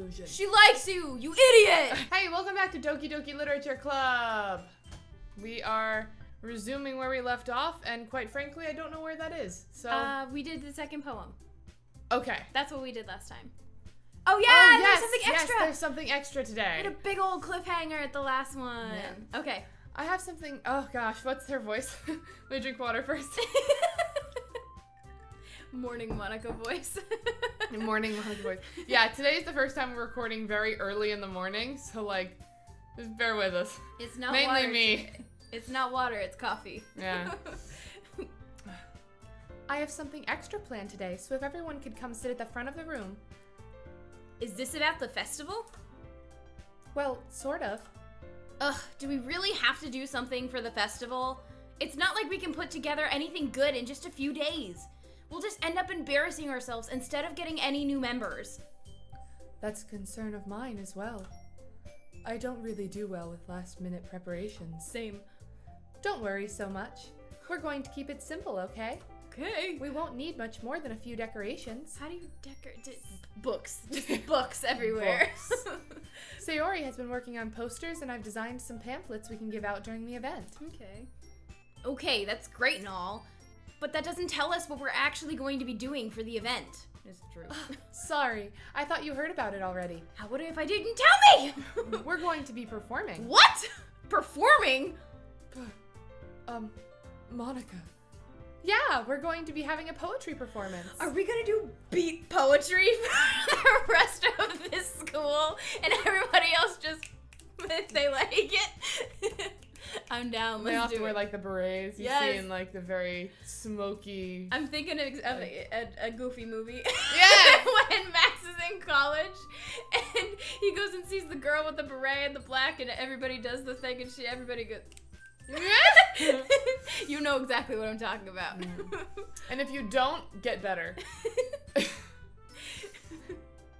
conclusion. She likes you, you idiot! Hey, welcome back to Doki Doki Literature Club. We are resuming where we left off, and quite frankly, I don't know where that is. So we did the second poem. okay. That's what we did last time. Oh yeah, there's something extra. Yes, there's something extra today. We had a big old cliffhanger at the last one. Yeah. Okay. I have something. Oh gosh, what's her voice? Let me drink water first. Morning Monica voice. Morning Monica voice. Yeah, today's the first time we're recording very early in the morning, so like, just bear with us. It's not mainly water me. today. It's not water, it's coffee. Yeah. I have something extra planned today, so if everyone could come sit at the front of the room. Is this about the festival? Well, sort of. Ugh, do we really have to do something for the festival? It's not like we can put together anything good in just a few days. We'll just end up embarrassing ourselves instead of getting any new members. That's a concern of mine as well. I don't really do well with last-minute preparations. Same. Don't worry so much. We're going to keep it simple, okay? Okay. We won't need much more than a few decorations. How do you decorate? Books. Just books everywhere. Books. Sayori has been working on posters, and I've designed some pamphlets we can give out during the event. Okay, that's great and all, but that doesn't tell us what we're actually going to be doing for the event. It's true. Sorry, I thought you heard about it already. How would if I didn't tell me? We're going to be performing. What? Performing? Monica. Yeah, we're going to be having a poetry performance. Are we gonna do beat poetry for the rest of this school and everybody else just, if they like it? I'm down. They Let's have do to wear it. like the berets you see in like the very smoky. I'm thinking of a Goofy movie. Yeah. When Max is in college and he goes and sees the girl with the beret and the black, and everybody does the thing, and everybody goes. You know exactly what I'm talking about. And if you don't, get better.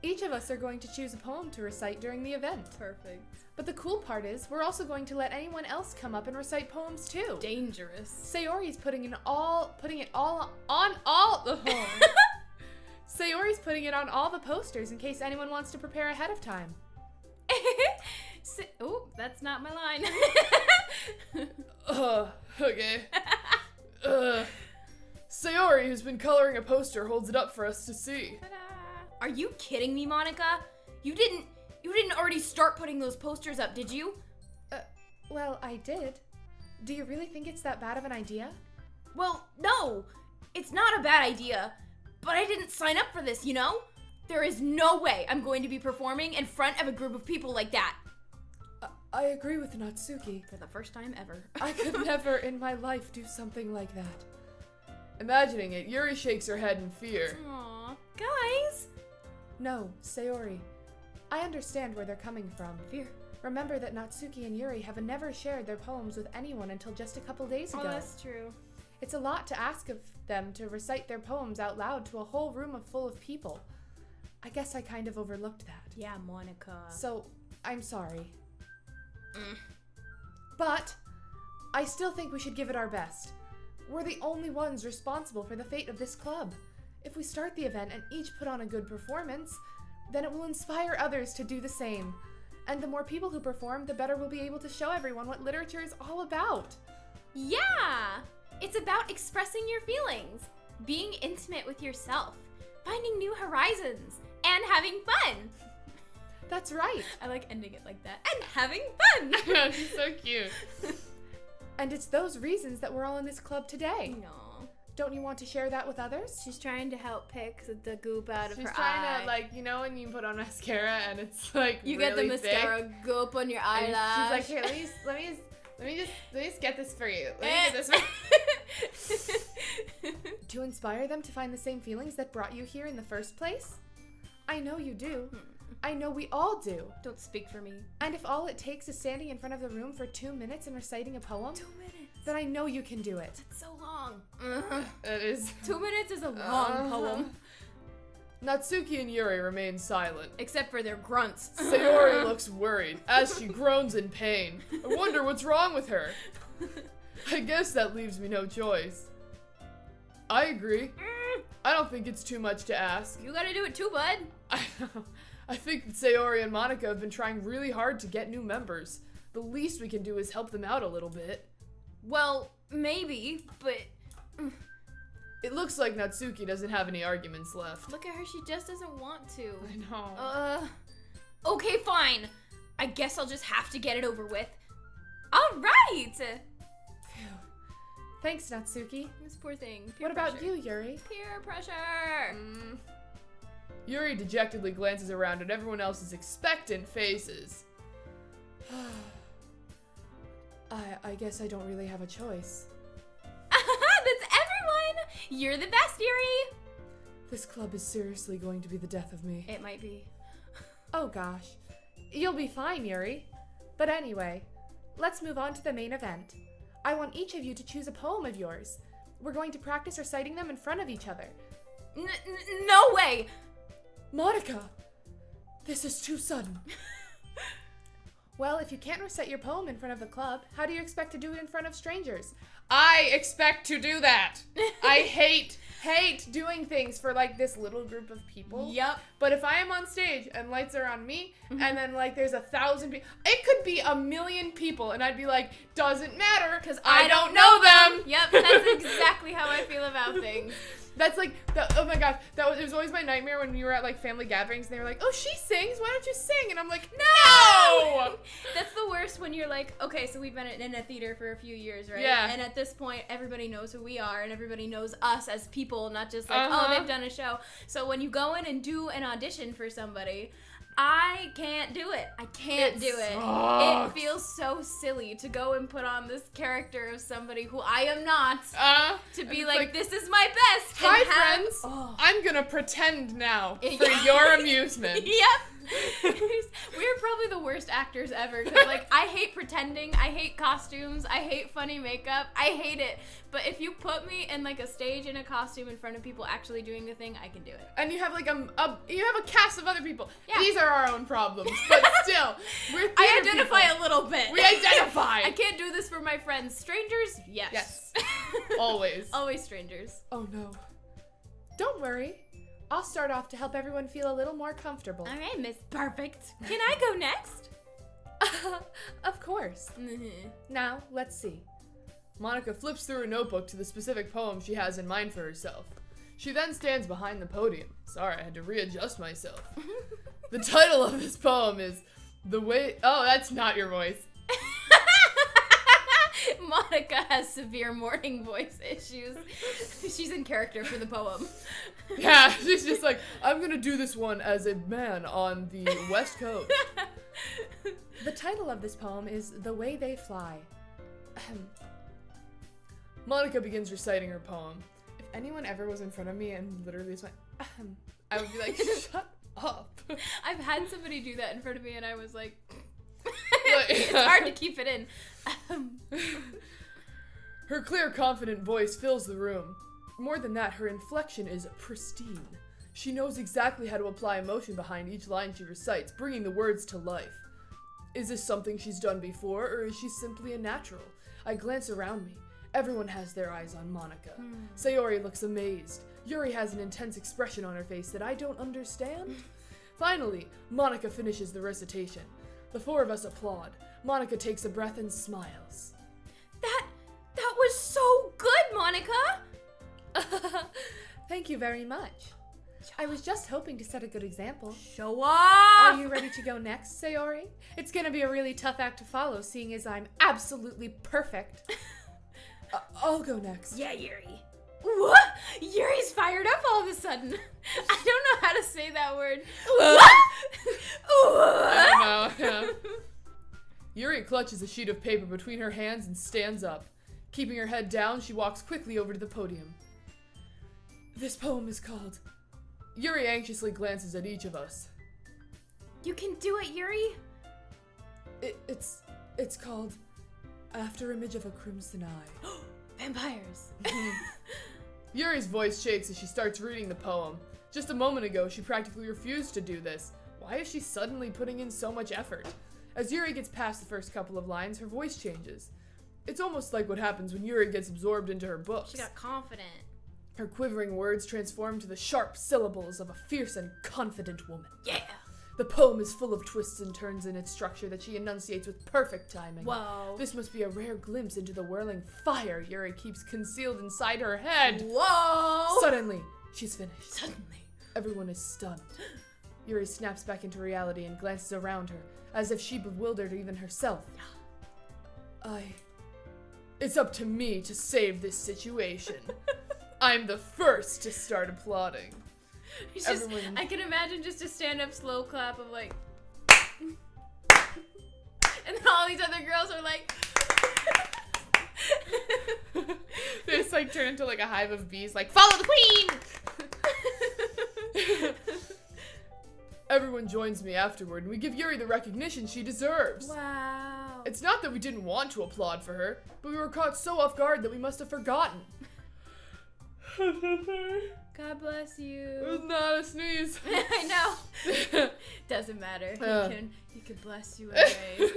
Each of us are going to choose a poem to recite during the event. Perfect. But the cool part is, we're also going to let anyone else come up and recite poems too. Dangerous. Sayori's putting it all Sayori's putting it on all the posters in case anyone wants to prepare ahead of time. Oh, that's not my line. Okay. Sayori, who's been coloring a poster, holds it up for us to see. Ta-da. Are you kidding me, Monica? You didn't already start putting those posters up, did you? Well, I did. Do you really think it's that bad of an idea? Well, no. It's not a bad idea. But I didn't sign up for this, you know? There is no way I'm going to be performing in front of a group of people like that. I agree with Natsuki. For the first time ever. I could never in my life do something like that. Imagining it, Yuri shakes her head in fear. Aww. Guys! No, Sayori. I understand where they're coming from. Fear. Remember that Natsuki and Yuri have never shared their poems with anyone until just a couple days ago. Oh, that's true. It's a lot to ask of them to recite their poems out loud to a whole room full of people. I guess I kind of overlooked that. Yeah, Monica. So, I'm sorry. But I still think we should give it our best. We're the only ones responsible for the fate of this club. If we start the event and each put on a good performance, then it will inspire others to do the same. And the more people who perform, the better we'll be able to show everyone what literature is all about. Yeah! It's about expressing your feelings, being intimate with yourself, finding new horizons, and having fun. That's right. I like ending it like that. And having fun! She's so cute. And it's those reasons that we're all in this club today. No. Don't you want to share that with others? She's trying to help pick the goop out of her eye. She's trying to, like, you know when you put on mascara and it's like you really get the mascara thick? goop on your eyelash. She's like, here, let me just get this for you. Let me get this for you. To inspire them to find the same feelings that brought you here in the first place? I know you do. I know we all do. Don't speak for me. And if all it takes is standing in front of the room for 2 minutes and reciting a poem, 2 minutes. then I know you can do it. That's so long. It is. 2 minutes is a long poem. Natsuki and Yuri remain silent. Except for their grunts. Sayori looks worried as she groans in pain. I wonder what's wrong with her. I guess that leaves me no choice. I agree. I don't think it's too much to ask. You gotta do it too, bud. I think that Sayori and Monica have been trying really hard to get new members. The least we can do is help them out a little bit. Well, maybe, but... It looks like Natsuki doesn't have any arguments left. Look at her, she just doesn't want to. I know. Okay, fine. I guess I'll just have to get it over with. All right! Phew. Thanks, Natsuki. This poor thing. Peer What about pressure. you, Yuri? Peer pressure! Yuri dejectedly glances around at everyone else's expectant faces. I guess I don't really have a choice. That's everyone! You're the best, Yuri! This club is seriously going to be the death of me. It might be. Oh gosh. You'll be fine, Yuri. But anyway, let's move on to the main event. I want each of you to choose a poem of yours. We're going to practice reciting them in front of each other. No way! Monica! This is too sudden. Well, if you can't recite your poem in front of the club, how do you expect to do it in front of strangers? I expect to do that. I hate doing things for like this little group of people. Yep. But if I am on stage and lights are on me and then like there's 1,000 people, it could be 1,000,000 people and I'd be like, doesn't matter because I don't know them. Yep, that's exactly how I feel about things. That's like, oh my gosh, it was always my nightmare when we were at like family gatherings and they were like, oh, she sings, why don't you sing? And I'm like, no! That's the worst when you're like, okay, so we've been in a theater for a few years, right? Yeah. And at this point, everybody knows who we are and everybody knows us as people, not just like, oh, they've done a show. So when you go in and do an audition for somebody, I can't do it. I can't do it. Sucks. It feels so silly to go and put on this character of somebody who I am not. To be like, this is my best. Hi, and have- friends. Oh. I'm gonna pretend now for Yeah. your amusement. Yep. We're probably the worst actors ever. Cause like I hate pretending. I hate costumes. I hate funny makeup. I hate it. But if you put me in like a stage in a costume in front of people actually doing the thing, I can do it. And you have like you have a cast of other people. Yeah. These are our own problems, but still, we're I theater identify people. a little bit. We identify. I can't do this for my friends. Strangers, yes. Yes. Always. Always strangers. Oh no. Don't worry. I'll start off to help everyone feel a little more comfortable. All right, Miss Perfect. Can I go next? Of course. Now, let's see. Monica flips through a notebook to the specific poem she has in mind for herself. She then stands behind the podium. Sorry, I had to readjust myself. The title of this poem is The Way... Oh, that's not your voice. Monica has severe morning voice issues. She's in character for the poem. Yeah, she's just like, I'm gonna do this one as a man on the West Coast. The title of this poem is The Way They Fly. Monica begins reciting her poem. If anyone ever was in front of me and literally just went, I would be like, shut up. I've had somebody do that in front of me and I was like, Like, it's hard to keep it in. Her clear, confident voice fills the room. More than that, her inflection is pristine. She knows exactly how to apply emotion behind each line she recites, bringing the words to life. Is this something she's done before, or is she simply a natural? I glance around me. Everyone has their eyes on Monica. Sayori looks amazed. Yuri has an intense expression on her face that I don't understand. Finally, Monica finishes the recitation. The four of us applaud. Monica takes a breath and smiles. That was so good, Monica! Thank you very much. I was just hoping to set a good example. Show off! Are you ready to go next, Sayori? It's gonna be a really tough act to follow, seeing as I'm absolutely perfect. I'll go next. Yeah, Yuri. What? Yuri's fired up all of a sudden. I don't know how to say that word. I don't know. Yeah. Yuri clutches a sheet of paper between her hands and stands up. Keeping her head down, she walks quickly over to the podium. This poem is called... Yuri anxiously glances at each of us. You can do it, Yuri. It's called After Image of a Crimson Eye. Vampires. Yuri's voice shakes as she starts reading the poem. Just a moment ago, she practically refused to do this. Why is she suddenly putting in so much effort? As Yuri gets past the first couple of lines, her voice changes. It's almost like what happens when Yuri gets absorbed into her books. She got confident. Her quivering words transform to the sharp syllables of a fierce and confident woman. Yeah. The poem is full of twists and turns in its structure that she enunciates with perfect timing. Whoa. This must be a rare glimpse into the whirling fire Yuri keeps concealed inside her head. Whoa! Suddenly, she's finished. Suddenly. Everyone is stunned. Yuri snaps back into reality and glances around her, as if she bewildered even herself. It's up to me to save this situation. I'm the first to start applauding. I can imagine just a stand-up slow clap of like, and then all these other girls are like, They just like turn into like a hive of bees, like, follow the queen! Everyone joins me afterward, and we give Yuri the recognition she deserves. wow. It's not that we didn't want to applaud for her, but we were caught so off guard that we must have forgotten. God bless It you. was not a sneeze. I know. Doesn't matter. He can bless you anyway.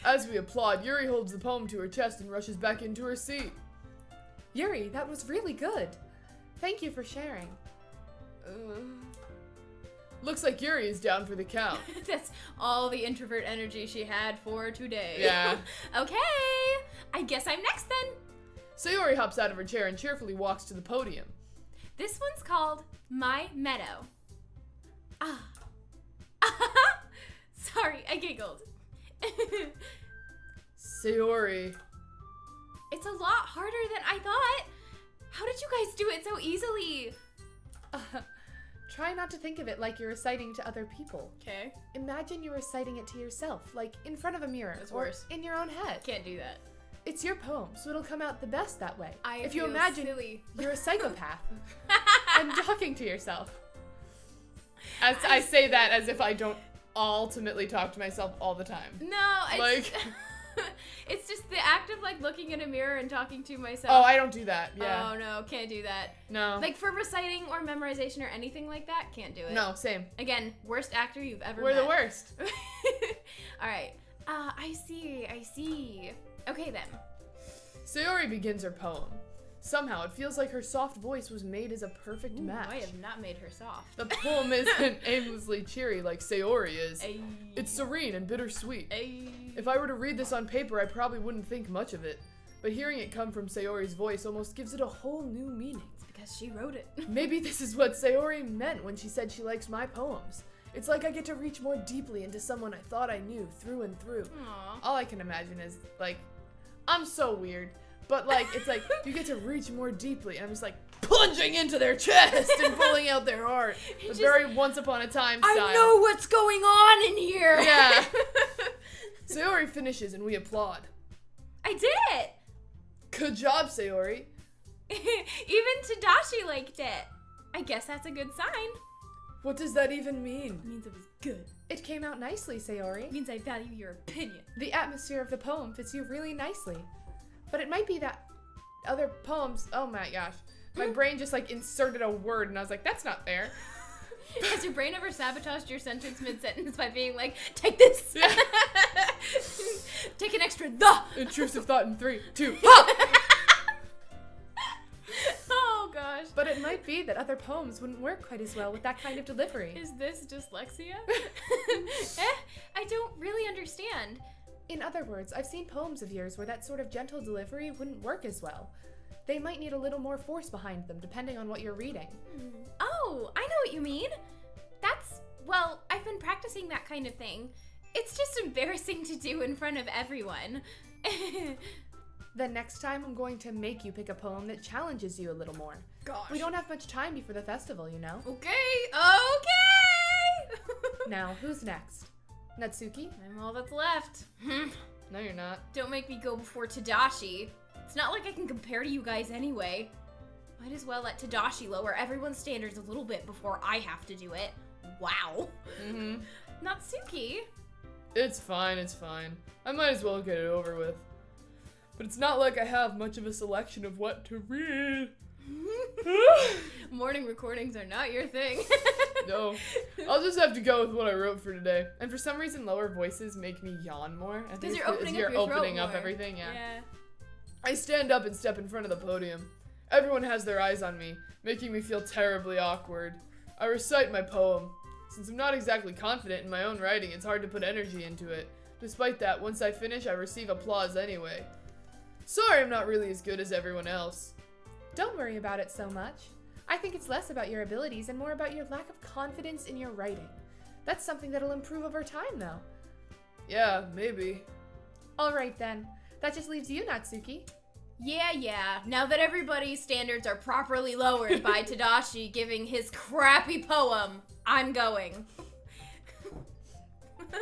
As we applaud, Yuri holds the poem to her chest and rushes back into her seat. Yuri, that was really good. Thank you for sharing. Looks like Yuri is down for the count. That's all the introvert energy she had for today. Yeah. Okay. I guess I'm next then. Sayori hops out of her chair and cheerfully walks to the podium. This one's called My Meadow. Ah. Sorry, I giggled. Sayori. It's a lot harder than I thought. How did you guys do it so easily? Try not to think of it like you're reciting to other people. Okay. Imagine you're reciting it to yourself, like in front of a mirror. That's or worse. in your own head. Can't do that. It's your poem, so it'll come out the best that way. If you feel imagine silly. you're a psychopath and talking to yourself. As I say that as if I don't ultimately talk to myself all the time. No, it's, Like- it's just the act of like looking in a mirror and talking to myself. Oh, I don't do that. Yeah. Oh no, can't do that. No. Like for reciting or memorization or anything like that, can't do it. No, same. Again, worst actor you've ever We're met. the worst. All right. I see. Okay then. Sayori begins her poem. Somehow, it feels like her soft voice was made as a perfect match. I have not made her soft. The poem isn't aimlessly cheery like Sayori is. Ay. It's serene and bittersweet. Ay. If I were to read this on paper, I probably wouldn't think much of it. But hearing it come from Sayori's voice almost gives it a whole new meaning. It's because she wrote it. Maybe this is what Sayori meant when she said she likes my poems. It's like I get to reach more deeply into someone I thought I knew through and through. Aw. All I can imagine is, like, I'm so weird, but, like, it's like you get to reach more deeply, and I'm just, like, plunging into their chest and pulling out their heart. The just- very Once Upon a Time style. I know what's going on in here. Yeah. Sayori finishes, and we applaud. I did it. Good job, Sayori. Even Tadashi liked it. I guess that's a good sign. What does that even mean? It means it was good. It came out nicely, Sayori. It means I value your opinion. The atmosphere of the poem fits you really nicely. But it might be that other poems, oh my gosh. My brain just like inserted a word and I was like, that's not there. Has your brain ever sabotaged your sentence mid-sentence by being like, take this? Yeah. Take an extra the. Intrusive thought in 3, 2, Oh gosh. But it might be that other poems wouldn't work quite as well with that kind of delivery. Is this dyslexia? I don't really understand. In other words, I've seen poems of yours where that sort of gentle delivery wouldn't work as well. They might need a little more force behind them, depending on what you're reading. Oh, I know what you mean. Well, I've been practicing that kind of thing. It's just embarrassing to do in front of everyone. Then next time I'm going to make you pick a poem that challenges you a little more. Gosh. We don't have much time before the festival, you know? Okay. Now, who's next? Natsuki? I'm all that's left. No, you're not. Don't make me go before Tadashi. It's not like I can compare to you guys anyway. Might as well let Tadashi lower everyone's standards a little bit before I have to do it. Wow. Mm-hmm. Natsuki? It's fine. I might as well get it over with. But it's not like I have much of a selection of what to read. Morning recordings are not your thing. No. I'll just have to go with what I wrote for today. And for some reason, lower voices make me yawn more. I think Because it's you're opening up your throat opening up more. everything, yeah. I stand up and step in front of the podium. Everyone has their eyes on me, making me feel terribly awkward. I recite my poem. Since I'm not exactly confident in my own writing, it's hard to put energy into it. Despite that, once I finish, I receive applause anyway. Sorry I'm not really as good as everyone else. Don't worry about it so much. I think it's less about your abilities and more about your lack of confidence in your writing. That's something that'll improve over time, though. Yeah, maybe. Alright then. That just leaves you, Natsuki. Yeah. Now that everybody's standards are properly lowered by Tadashi giving his crappy poem, I'm going.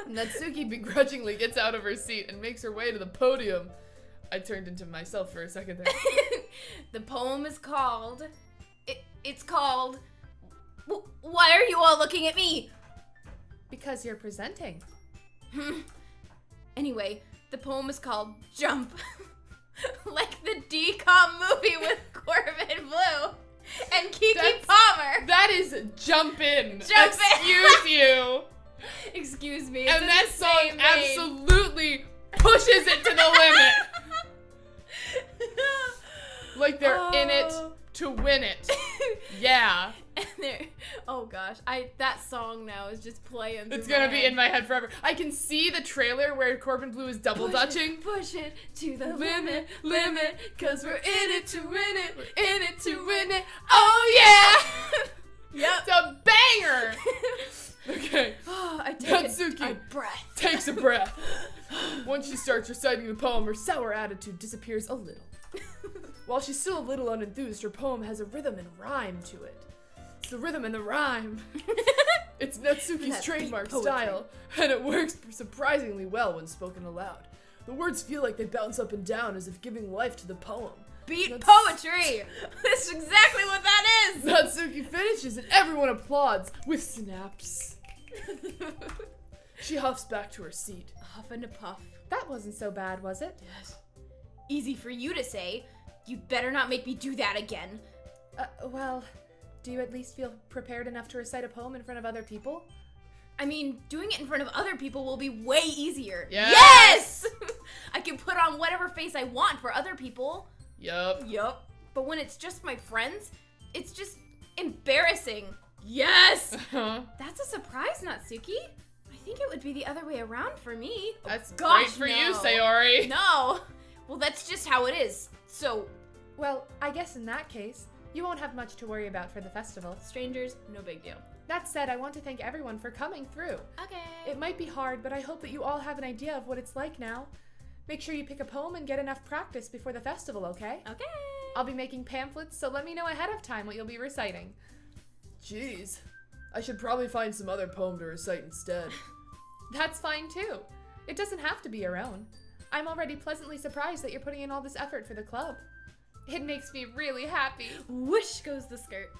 Natsuki begrudgingly gets out of her seat and makes her way to the podium. I turned into myself for a second there. The poem is called... It's called... Why are you all looking at me? Because you're presenting. Anyway, the poem is called Jump. Like the DCOM movie with Corbin Blue and Kiki Palmer. That is Jump In. Jump In. Excuse you. Excuse me. And that song absolutely pushes it to the limit. Like they're in it to win it. Yeah. And oh gosh, that song now is just playing. It's gonna be in my head forever. I can see the trailer where Corbin Blue is double dutching. Push it to the limit, cause we're in it to win it, we're in it to win it. Oh yeah! Yep. It's a banger! Okay. I take Natsuki a breath. takes a breath. Once she starts reciting the poem, her sour attitude disappears a little. While she's still a little unenthused, her poem has a rhythm and rhyme to it. It's the rhythm and the rhyme. It's Natsuki's trademark style, and it works surprisingly well when spoken aloud. The words feel like they bounce up and down as if giving life to the poem. Beat poetry! That's exactly what that is! Natsuki finishes and everyone applauds with snaps. She huffs back to her seat. Huff and a puff. That wasn't so bad, was it? Yes. Easy for you to say. You'd better not make me do that again. Well, do you at least feel prepared enough to recite a poem in front of other people? I mean, doing it in front of other people will be way easier. Yes! I can put on whatever face I want for other people. Yup. But when it's just my friends, it's just embarrassing. Yes! That's a surprise, Natsuki. I think it would be the other way around for me. That's Gosh, great for no. you, Sayori. No. Well, that's just how it is. So, Well, I guess in that case, you won't have much to worry about for the festival. strangers, no big deal. That said, I want to thank everyone for coming through. Okay. It might be hard, but I hope that you all have an idea of what it's like now. Make sure you pick a poem and get enough practice before the festival, okay? Okay. I'll be making pamphlets, so let me know ahead of time what you'll be reciting. Jeez. I should probably find some other poem to recite instead. That's fine too. It doesn't have to be your own. I'm already pleasantly surprised that you're putting in all this effort for the club. It makes me really happy. Whoosh goes the skirt.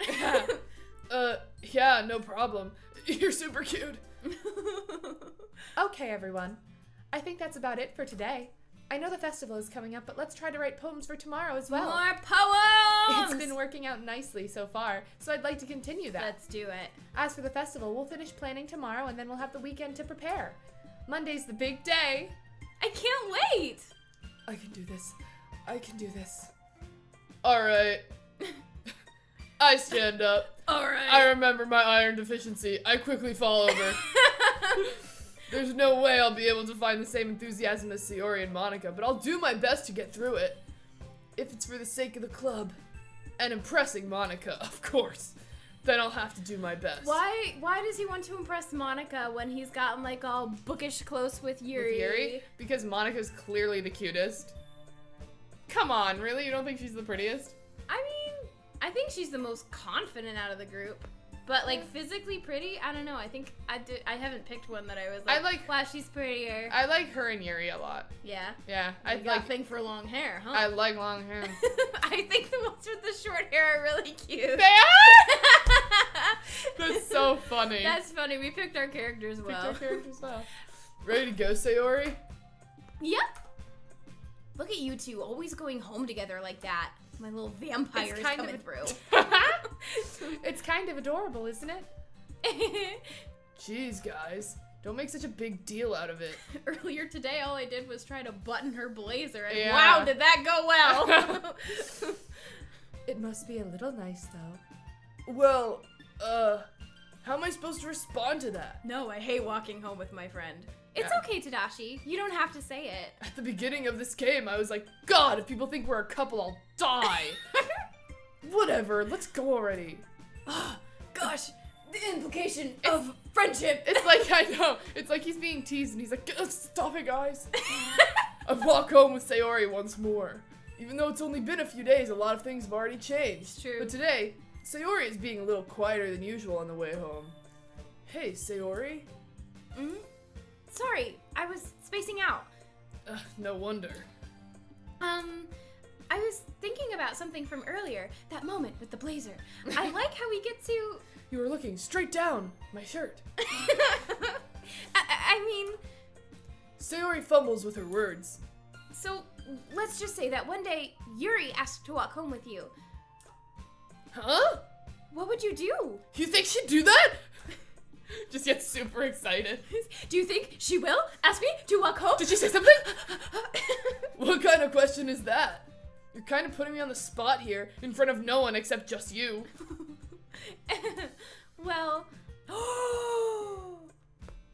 Yeah, no problem. You're super cute. Okay, everyone. I think that's about it for today. I know the festival is coming up, but let's try to write poems for tomorrow as well. More poems! It's been working out nicely so far, so I'd like to continue that. Let's do it. As for the festival, we'll finish planning tomorrow and then we'll have the weekend to prepare. Monday's the big day. I can't wait! I can do this. I can do this. Alright. I stand up. Alright. I remember my iron deficiency. I quickly fall over. There's no way I'll be able to find the same enthusiasm as Sayori and Monica, but I'll do my best to get through it. If it's for the sake of the club. And impressing Monica, of course. Then I'll have to do my best. Why does he want to impress Monica when he's gotten like all bookish close with Yuri? With Yuri? Because Monica's clearly the cutest. Come on, really? You don't think she's the prettiest? I mean, I think she's the most confident out of the group. But like physically pretty, I don't know. I think I haven't picked one that I was like, wow, she's prettier. I like her and Yuri a lot. Yeah. Yeah, I You got a thing for long hair, huh? I like long hair. I think the ones with the short hair are really cute. They are. That's so funny. That's funny. We picked our characters well. Picked our characters well. Ready to go, Sayori? Yep. Look at you two, always going home together like that. My little vampire is coming through. It's kind of adorable, isn't it? Jeez, guys. Don't make such a big deal out of it. Earlier today, all I did was try to button her blazer, and Yeah. wow, did that go well. It must be a little nice, though. Well, How am I supposed to respond to that? No, I hate walking home with my friend. It's Yeah. okay, Tadashi. You don't have to say it. At the beginning of this game, I was like, God, if people think we're a couple, I'll die. Whatever, let's go already. Gosh, the implication of friendship. It's like, I know, it's like he's being teased and he's like, stop it, guys. I walk home with Sayori once more. Even though it's only been a few days, a lot of things have already changed. It's true. But today, Sayori is being a little quieter than usual on the way home. Hey, Sayori? Mm-hmm. Sorry, I was spacing out. No wonder. I was thinking about something from earlier. That moment with the blazer. I like how we get to... You were looking straight down my shirt. I mean... Sayori fumbles with her words. So, let's just say that one day, Yuri asked to walk home with you. Huh? What would you do? You think she'd do that? Just gets super excited. Do you think she will ask me to walk home? Did she say something? What kind of question is that? You're kind of putting me on the spot here, in front of no one except just you. Well...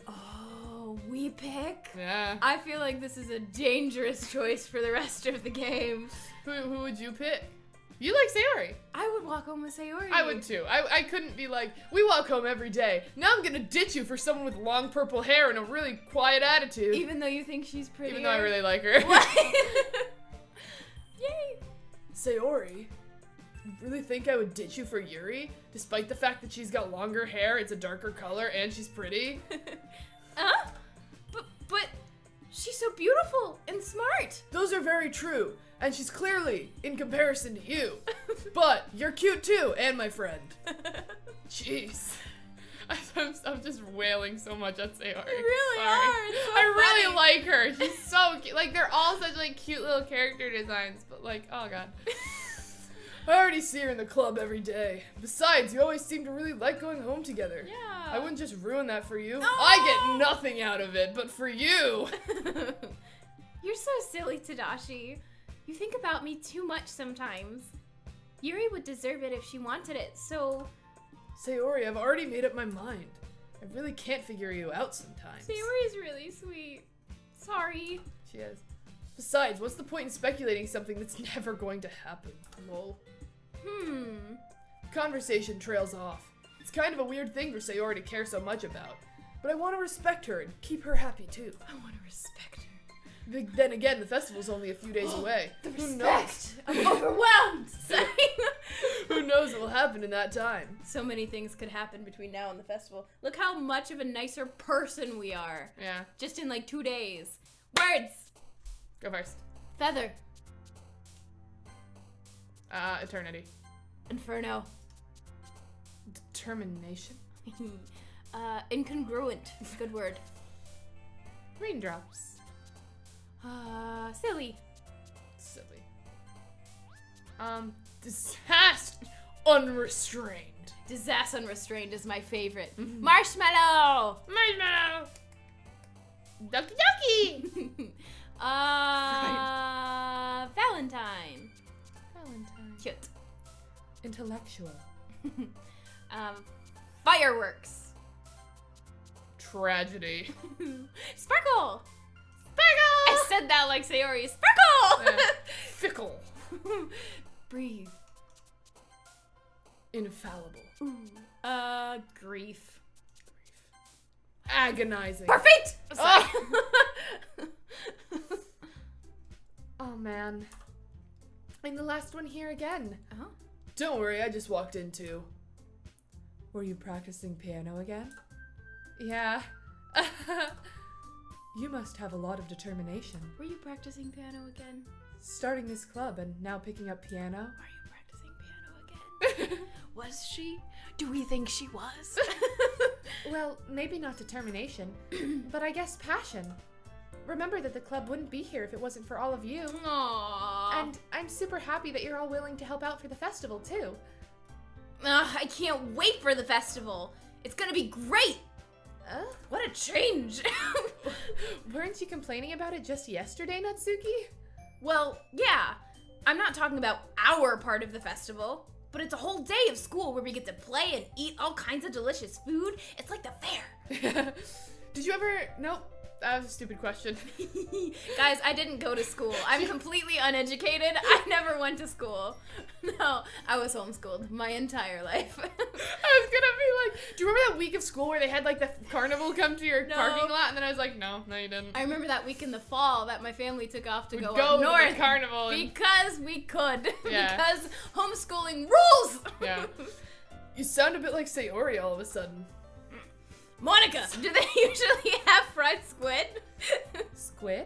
Oh, we pick? Yeah. I feel like this is a dangerous choice for the rest of the game. Who would you pick? You like Sayori. I would walk home with Sayori. I would too. I couldn't be like, we walk home every day. Now I'm gonna ditch you for someone with long purple hair and a really quiet attitude. Even though you think she's pretty. Even though I really like her. Yay! Sayori, you really think I would ditch you for Yuri? Despite the fact that she's got longer hair, it's a darker color, and she's pretty? But she's so beautiful and smart. Those are very true. And she's clearly in comparison to you. But you're cute too, and my friend. Jeez. I'm just wailing so much at Sayori. You really Sorry. are. It's so I really funny. like her. She's so cute. Like, they're all such like cute little character designs, but like, oh god. I already see her in the club every day. Besides, you always seem to really like going home together. Yeah. I wouldn't just ruin that for you. No. I get nothing out of it, but for you. You're so silly, Tadashi. You think about me too much sometimes. Yuri would deserve it if she wanted it, so... Sayori, I've already made up my mind. I really can't figure you out sometimes. Sayori's really sweet. Sorry. She is. Besides, what's the point in speculating something that's never going to happen? Lol. Conversation trails off. It's kind of a weird thing for Sayori to care so much about. But I want to respect her and keep her happy too. I want to respect her. Then again, the festival's only a few days away. The Who knows? respect. I'm overwhelmed. Sorry. Who knows what will happen in that time? So many things could happen between now and the festival. Look how much of a nicer person we are. Yeah. Just in like 2 days. Words. Go first. Feather. Eternity. Inferno. Determination. Incongruent. Good word. Raindrops. Silly. Silly. Disaster. Unrestrained. Disaster unrestrained is my favorite. Mhm. Marshmallow. Marshmallow. Doki Doki. Valentine. Valentine. Cute. Intellectual. Fireworks. Tragedy. Sparkle. Sparkle. I said that like Sayori. Sparkle. Fickle. Breathe. Infallible. Grief. Agonizing. Perfect. Sorry. Oh man. I'm the last one here again. Oh. Don't worry, I just walked in too. Were you practicing piano again? Yeah. You must have a lot of determination. Were you practicing piano again? Starting this club and now picking up piano? Are you practicing piano again? Was she? Do we think she was? Well, maybe not determination, but I guess passion. Remember that the club wouldn't be here if it wasn't for all of you. Aww. And I'm super happy that you're all willing to help out for the festival, too. I can't wait for the festival. It's gonna be great. What a change. Weren't you complaining about it just yesterday, Natsuki? Well, yeah. I'm not talking about our part of the festival. but it's a whole day of school where we get to play and eat all kinds of delicious food. It's like the fair. Did you ever... Nope. That was a stupid question. Guys, I didn't go to school. I'm completely uneducated. I never went to school. No, I was homeschooled my entire life. I was gonna be like, do you remember that week of school where they had like the carnival come to your parking lot? And then I was like, no, you didn't. I remember that week in the fall that my family took off to We'd go go up to north. the carnival. Because we could. Yeah. Because homeschooling rules. Yeah. You sound a bit like Sayori all of a sudden. Monica, do they usually have fried squid? Squid?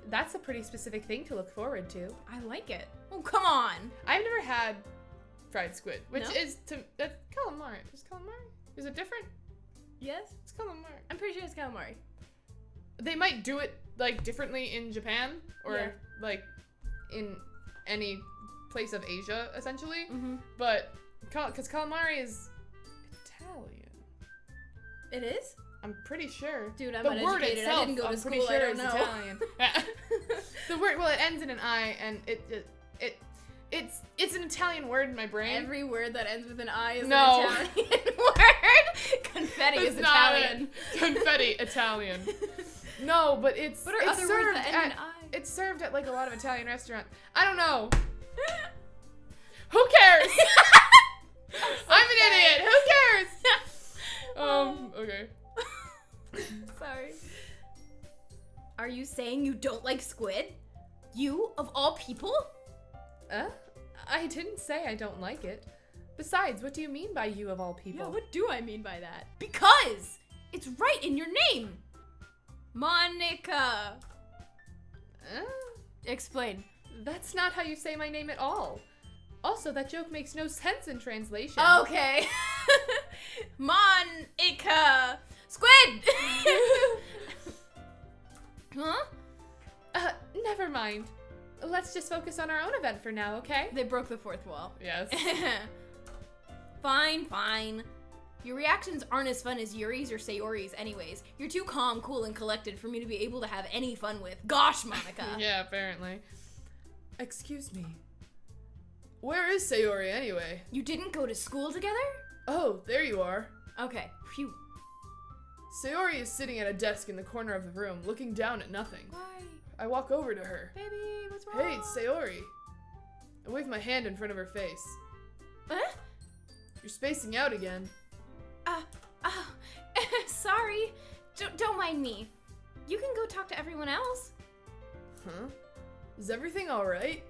That's a pretty specific thing to look forward to. I like it. Oh, come on. I've never had fried squid, which No? is that's calamari. Is calamari? Is it different? Yes? It's calamari. I'm pretty sure it's calamari. They might do it like differently in Japan or Yeah. like in any place of Asia, essentially. Mm-hmm. But because calamari is Italian. It is? I'm pretty sure. Dude, I'm the word uneducated. itself, I didn't go to I'm pretty school. sure I don't is know. Italian. The word, well, it ends in an I, and it's an Italian word in my brain. Every word that ends with an I is No. an Italian word. Confetti It's is not Italian. it. Confetti, Italian. No, but it's What are it's other words served that end at in I? it's served at like a lot of Italian restaurants. I don't know. Who cares? I'm an idiot. Who cares? Okay. Sorry. Are you saying you don't like squid? You, of all people? I didn't say I don't like it. Besides, what do you mean by you of all people? Yeah, what do I mean by that? Because it's right in your name. Monica. Explain. That's not how you say my name at all. Also, that joke makes no sense in translation. Okay. Monica. Squid! Huh? Never mind. Let's just focus on our own event for now, okay? They broke the fourth wall. Yes. Fine. Your reactions aren't as fun as Yuri's or Sayori's anyways. You're too calm, cool, and collected for me to be able to have any fun with. Gosh, Monica. Yeah, apparently. Excuse me. Where is Sayori anyway? You didn't go to school together? Oh, there you are. Okay. Phew. Sayori is sitting at a desk in the corner of the room, looking down at nothing. Why? I walk over to her. Baby, what's wrong? Hey, it's Sayori. I wave my hand in front of her face. Huh? You're spacing out again. Sorry. Don't mind me. You can go talk to everyone else. Huh? Is everything alright?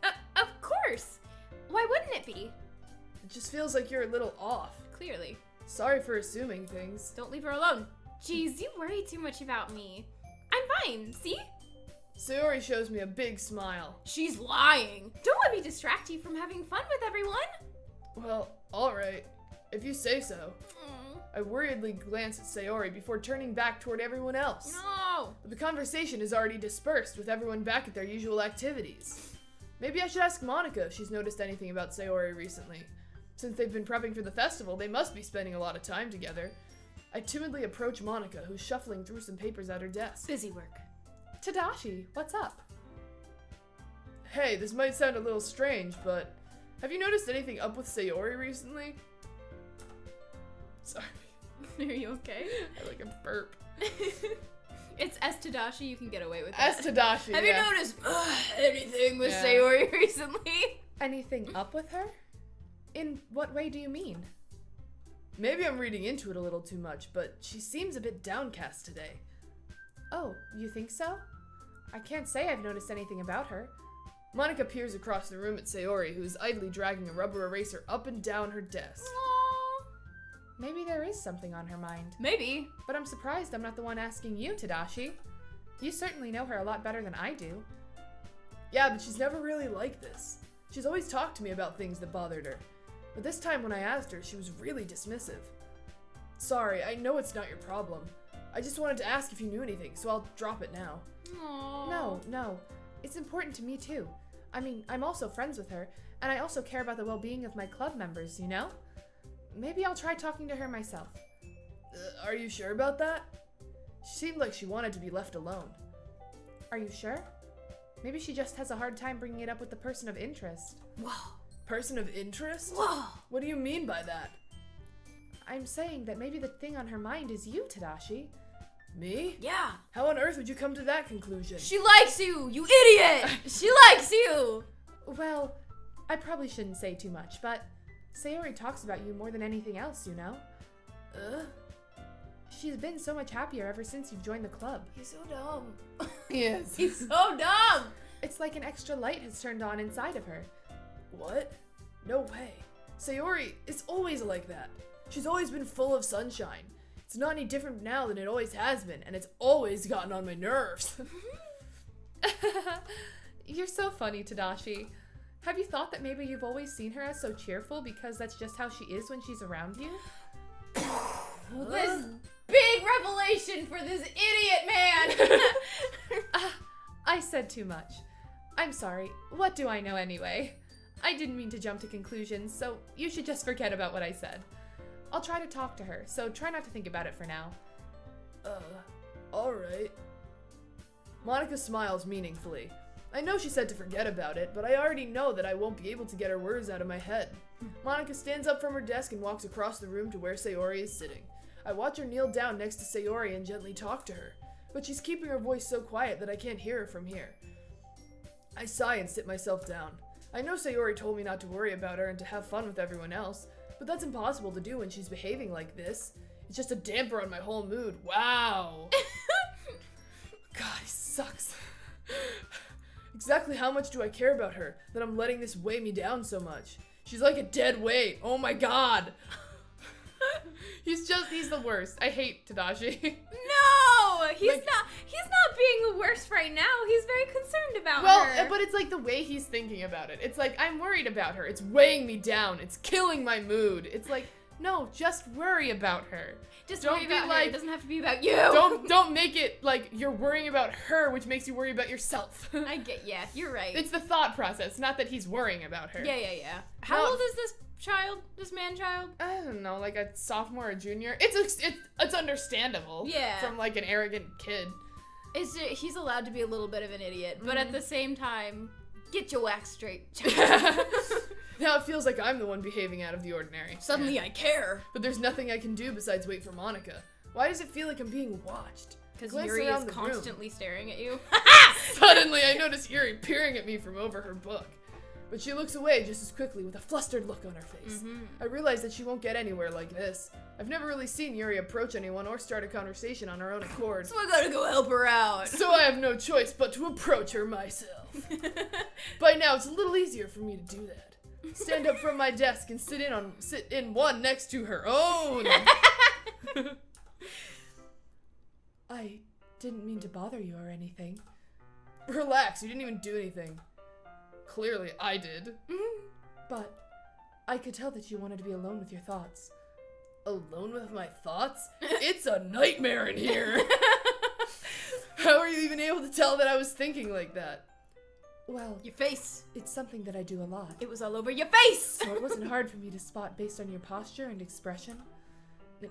Of course. Why wouldn't it be? It just feels like you're a little off. Clearly. Sorry for assuming things. Don't leave her alone. Jeez, you worry too much about me. I'm fine, see? Sayori shows me a big smile. She's lying. Don't let me distract you from having fun with everyone. Well, alright. If you say so. I worriedly glance at Sayori before turning back toward everyone else. No. The conversation is already dispersed with everyone back at their usual activities. Maybe I should ask Monica if she's noticed anything about Sayori recently. Since they've been prepping for the festival, they must be spending a lot of time together. I timidly approach Monica, who's shuffling through some papers at her desk. Busy work. Tadashi, what's up? Hey, this might sound a little strange, but have you noticed anything up with Sayori recently? Sorry. Are you okay? I like a burp. It's S. Tadashi, you can get away with that. As Tadashi, Have yeah. you noticed anything with Yeah. Sayori recently? Anything up with her? In what way do you mean? Maybe I'm reading into it a little too much, but she seems a bit downcast today. Oh, you think so? I can't say I've noticed anything about her. Monica peers across the room at Sayori, who is idly dragging a rubber eraser up and down her desk. Maybe there is something on her mind. Maybe. But I'm surprised I'm not the one asking you, Tadashi. You certainly know her a lot better than I do. Yeah, but she's never really like this. She's always talked to me about things that bothered her. But this time when I asked her, she was really dismissive. Sorry, I know it's not your problem. I just wanted to ask if you knew anything, so I'll drop it now. Aww. No. It's important to me too. I mean, I'm also friends with her, and I also care about the well-being of my club members, you know? Maybe I'll try talking to her myself. Are you sure about that? She seemed like she wanted to be left alone. Are you sure? Maybe she just has a hard time bringing it up with the person of interest. Whoa. Person of interest? Whoa! What do you mean by that? I'm saying that maybe the thing on her mind is you, Tadashi. Me? Yeah. How on earth would you come to that conclusion? She likes you, you idiot! She likes you! Well, I probably shouldn't say too much, but Sayori talks about you more than anything else, you know? She's been so much happier ever since you've joined the club. He's so dumb. Yes. He's so dumb! It's like an extra light has turned on inside of her. What? No way. Sayori is always like that. She's always been full of sunshine. It's not any different now than it always has been, and it's always gotten on my nerves. You're so funny, Tadashi. Have you thought that maybe you've always seen her as so cheerful because that's just how she is when she's around you? This big revelation for this idiot man! I said too much. I'm sorry. What do I know anyway? I didn't mean to jump to conclusions, so you should just forget about what I said. I'll try to talk to her, so try not to think about it for now. Alright. Monica smiles meaningfully. I know she said to forget about it, but I already know that I won't be able to get her words out of my head. Monica stands up from her desk and walks across the room to where Sayori is sitting. I watch her kneel down next to Sayori and gently talk to her, but she's keeping her voice so quiet that I can't hear her from here. I sigh and sit myself down. I know Sayori told me not to worry about her and to have fun with everyone else, but that's impossible to do when she's behaving like this. It's just a damper on my whole mood. Wow! God, he sucks. Exactly how much do I care about her that I'm letting this weigh me down so much? She's like a dead weight. Oh my god! He's the worst. I hate Tadashi. No! He's not being the worst right now. He's very concerned about her. But it's like the way he's thinking about it. It's like, I'm worried about her. It's weighing me down. It's killing my mood. It's like, no, just worry about her. Just don't worry be about her. like, It doesn't have to be about you. Don't make it like you're worrying about her, which makes you worry about yourself. Yeah, you're right. It's the thought process, not that he's worrying about her. Yeah. How old is this man-child? I don't know, like a sophomore or junior. It's understandable. Yeah. From like an arrogant kid. He's allowed to be a little bit of an idiot, but at the same time, get your wax straight. Now it feels like I'm the one behaving out of the ordinary. Suddenly I care. But there's nothing I can do besides wait for Monica. Why does it feel like I'm being watched? Because Glance Yuri around is the room. constantly staring at you. Suddenly I notice Yuri peering at me from over her book. But she looks away just as quickly with a flustered look on her face. I realize that she won't get anywhere like this. I've never really seen Yuri approach anyone or start a conversation on her own accord. So I gotta go help her out. So I have no choice but to approach her myself. By now it's a little easier for me to do that. Stand up from my desk and sit in one next to her own. I didn't mean to bother you or anything. Relax, you didn't even do anything. Clearly, I did. But I could tell that you wanted to be alone with your thoughts. Alone with my thoughts? It's a nightmare in here. How are you even able to tell that I was thinking like that? Well, Your face. it's something that I do a lot. It was all over your face. So it wasn't hard for me to spot based on your posture and expression.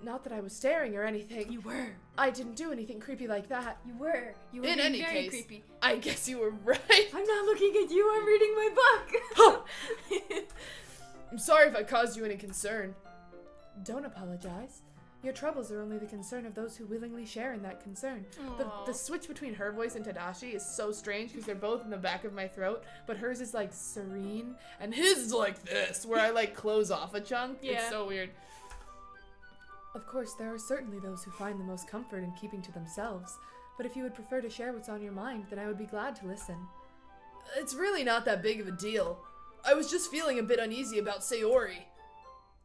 Not that I was staring or anything. You were. I didn't do anything creepy like that. You were. You were In being any very case, creepy. I guess you were right. I'm not looking at you. I'm reading my book. I'm sorry if I caused you any concern. Don't apologize. Your troubles are only the concern of those who willingly share in that concern. Aw. The switch between her voice and Tadashi is so strange because they're both in the back of my throat, but hers is like serene, And his is like this, where I like close off a chunk. Yeah. It's so weird. Of course, there are certainly those who find the most comfort in keeping to themselves, but if you would prefer to share what's on your mind, then I would be glad to listen. It's really not that big of a deal. I was just feeling a bit uneasy about Sayori.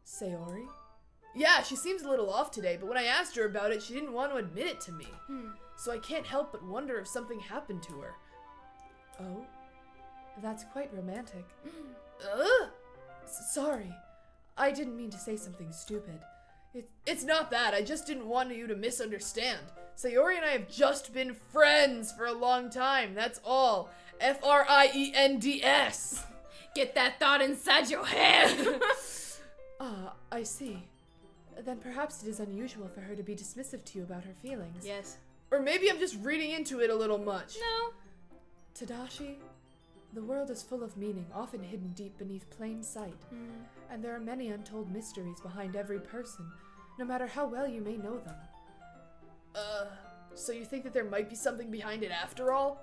Sayori? Yeah, she seems a little off today, but when I asked her about it, she didn't want to admit it to me. So I can't help but wonder if something happened to her. Oh? That's quite romantic. Ugh! Sorry. I didn't mean to say something stupid. It's not that, I just didn't want you to misunderstand. Sayori and I have just been friends for a long time, that's all. Friends. Get that thought inside your head. Ah, I see. Then perhaps it is unusual for her to be dismissive to you about her feelings. Yes. Or maybe I'm just reading into it a little much. No. Tadashi, The world is full of meaning, often hidden deep beneath plain sight. And there are many untold mysteries behind every person, no matter how well you may know them. So you think that there might be something behind it after all?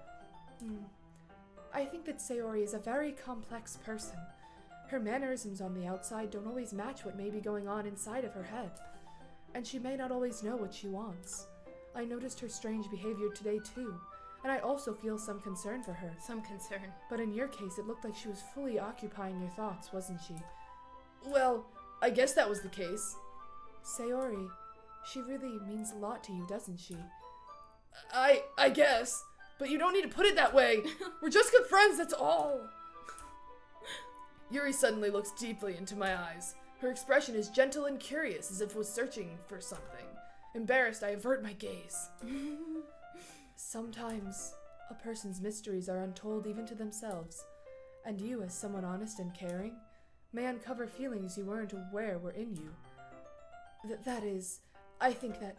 I think that Sayori is a very complex person. Her mannerisms on the outside don't always match what may be going on inside of her head. And she may not always know what she wants. I noticed her strange behavior today too, and I also feel some concern for her. Some concern. But in your case, it looked like she was fully occupying your thoughts, wasn't she? Well, I guess that was the case. Sayori, she really means a lot to you, doesn't she? I guess. But you don't need to put it that way. We're just good friends, that's all. Yuri suddenly looks deeply into my eyes. Her expression is gentle and curious, as if was searching for something. Embarrassed, I avert my gaze. Sometimes a person's mysteries are untold even to themselves, and you, as someone honest and caring, may uncover feelings you weren't aware were in you. That is, I think that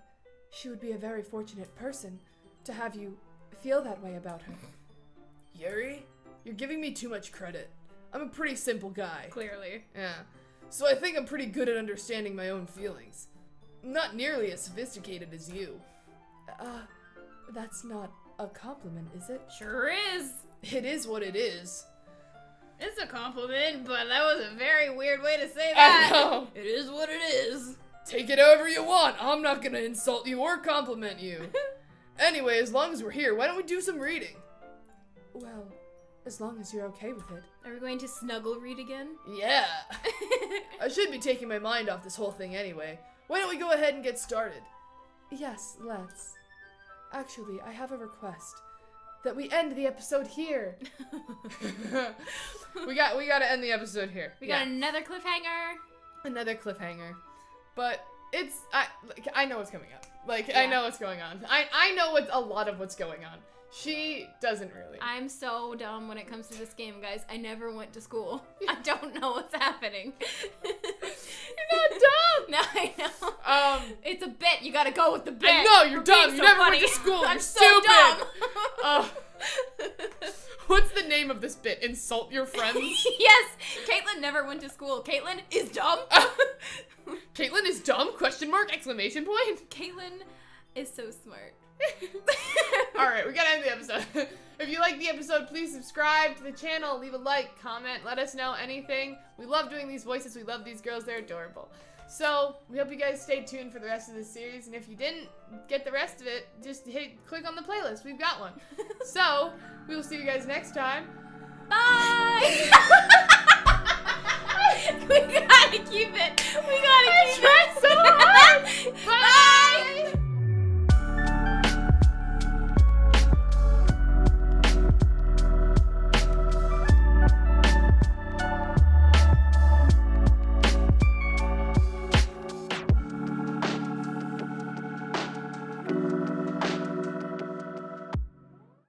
she would be a very fortunate person to have you feel that way about her. Yuri, you're giving me too much credit. I'm a pretty simple guy. Clearly. Yeah. So I think I'm pretty good at understanding my own feelings. Not nearly as sophisticated as you. That's not a compliment, is it? Sure is. It is what it is. It's a compliment, but that was a very weird way to say that. I know. It is what it is. Take it however you want. I'm not gonna insult you or compliment you. Anyway, as long as we're here, why don't we do some reading? Well, as long as you're okay with it. Are we going to snuggle read again? Yeah. I should be taking my mind off this whole thing anyway. Why don't we go ahead and get started? Yes, let's. Actually, I have a request. That we end the episode here. we gotta end the episode here. We got another cliffhanger. Another cliffhanger. But I know what's coming up. Yeah. I know what's going on. I know a lot of what's going on. She doesn't really. I'm so dumb when it comes to this game, guys. I never went to school. I don't know what's happening. You're not dumb! No, I know. It's a bit. You gotta go with the bit. I know, you're dumb. You never funny. went to school. I'm You're so stupid. What's the name of this bit? Insult your friends? Yes! Caitlin never went to school. Caitlin is dumb. Caitlin is dumb? Question mark? Exclamation point? Caitlin is so smart. Alright, we gotta end the episode. If you like the episode, please subscribe to the channel, leave a like, comment, let us know anything. We love doing these voices, we love these girls, they're adorable. So, we hope you guys stay tuned for the rest of this series, and if you didn't get the rest of it, just click on the playlist, we've got one. So, we will see you guys next time. Bye! We gotta keep it. We gotta keep it. I tried so hard! Bye!